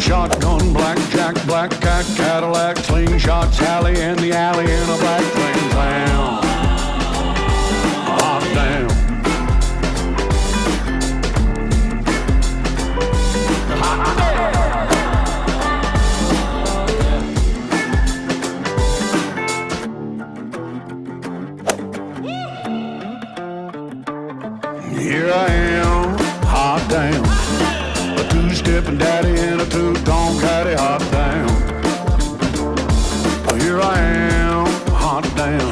shotgun, blackjack, black cat, Cadillac, slingshot, Sally in the alley in a black Trans Am. Hot damn. Here I am, hot damn. A two-stepping daddy in a two-tone caddy, hot damn. Here I am, hot damn.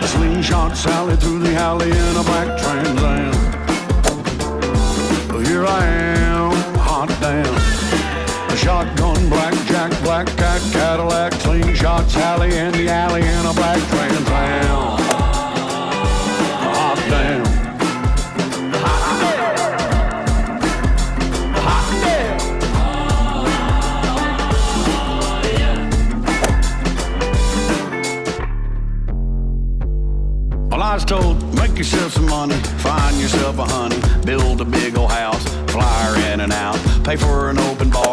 A slingshot Sally through the alley in a black Trans Am. Here I am, hot damn. A shotgun, blackjack, black cat, Cadillac, slingshot Sally in the alley in a black Trans Am. Hot damn. Well, I was told, make yourself some money, find yourself a honey, build a big old house, fly her in and out, pay for an open bar